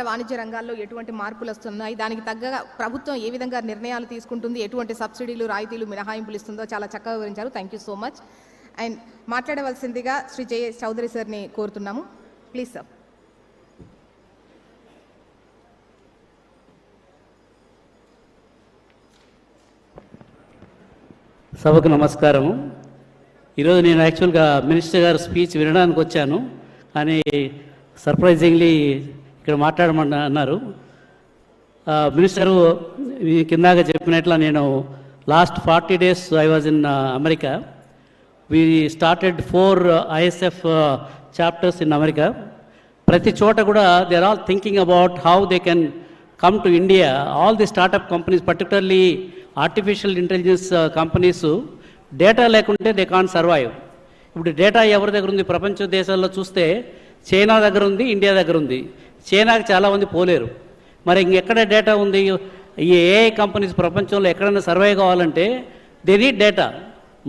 వాణిజ్య రంగాల్లో ఎటువంటి మార్పులు వస్తున్నాయి, దానికి తగ్గ ప్రభుత్వం ఏ విధంగా నిర్ణయాలు తీసుకుంటుంది, ఎటువంటి సబ్సిడీలు రాయితీలు మినహాయింపులు ఇస్తుందో చాలా చక్కగా వివరించారు. Thank you so much. And మాట్లాడవలసిందిగా శ్రీ జేఎస్ చౌదరి సార్ని కోరుతున్నాము. Please sir. సభకు నమస్కారము. ఈరోజు నేను యాక్చువల్గా మినిస్టర్ గారు స్పీచ్ వినడానికి వచ్చాను, కానీ సర్ప్రైజింగ్లీ ఇక్కడ మాట్లాడమని అన్నారు. మినిస్టరు కిందాక చెప్పినట్ల నేను last 40 days I was in America. We started 4 ISF chapters in America. ప్రతి చోట కూడా they are all thinking about how they can come to India. All the startup companies, particularly artificial intelligence companies, data లేకుంటే they can't survive. ఇప్పుడు data ఎవరి దగ్గర ఉంది? ప్రపంచ దేశాల్లో చూస్తే చైనా దగ్గర ఉంది, ఇండియా దగ్గర ఉంది. చైనాకి చాలామంది పోలేరు. మరి ఇంకెక్కడ డేటా ఉంది? ఈ ఏఐ కంపెనీస్ ప్రపంచంలో ఎక్కడైనా సర్వైవ్ కావాలంటే దే నీడ్ డేటా.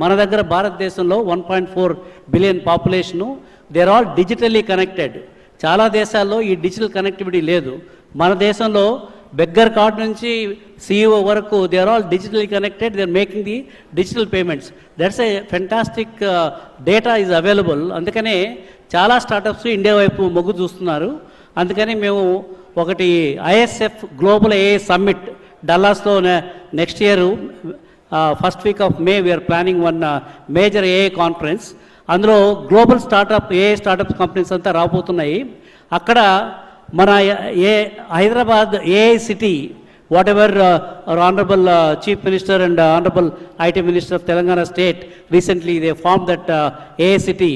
మన దగ్గర భారతదేశంలో 1.4 billion population, they are all digitally connected. చాలా దేశాల్లో ఈ డిజిటల్ కనెక్టివిటీ లేదు. మన దేశంలో బెగ్గర్ కార్డ్ నుంచి CEO వరకు they are all digitally connected. They are making the digital payments. That's a fantastic data is available. అందుకనే చాలా స్టార్టప్స్ ఇండియా వైపు మొగ్గు చూస్తున్నారు. అందుకని మేము ఒకటి ISF గ్లోబల్ AI సమ్మిట్ డల్లాస్లో next year first week of May we're planning one major AI conference. అందులో global startup AI startup companies అంతా రాబోతున్నాయి. అక్కడ మన Hyderabad AI city, whatever honourable chief minister and honourable IT minister of Telangana state recently they form that AI city.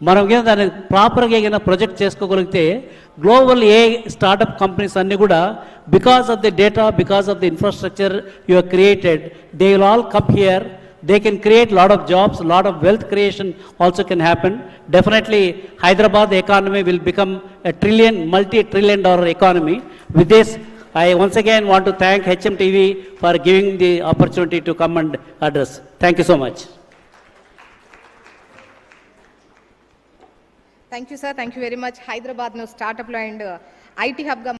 మనం ఏదో దాన్ని ప్రాపర్గా ఏదైనా ప్రొజెక్ట్ చేసుకోగలిగితే గ్లోబల్ AI స్టార్టప్ కంపెనీస్ అన్నీ కూడా because of the data, because of the infrastructure you have created, they will all come here. They can create lot of jobs, lot of wealth creation also can happen. Definitely Hyderabad economy will become a multi-trillion dollar economy. With this, I once again want to thank HMTV for giving the opportunity to come and address. Thank you so much. Thank you sir. Thank you very much. హైదరాబాద్ను స్టార్టప్లో and IT హబ్గా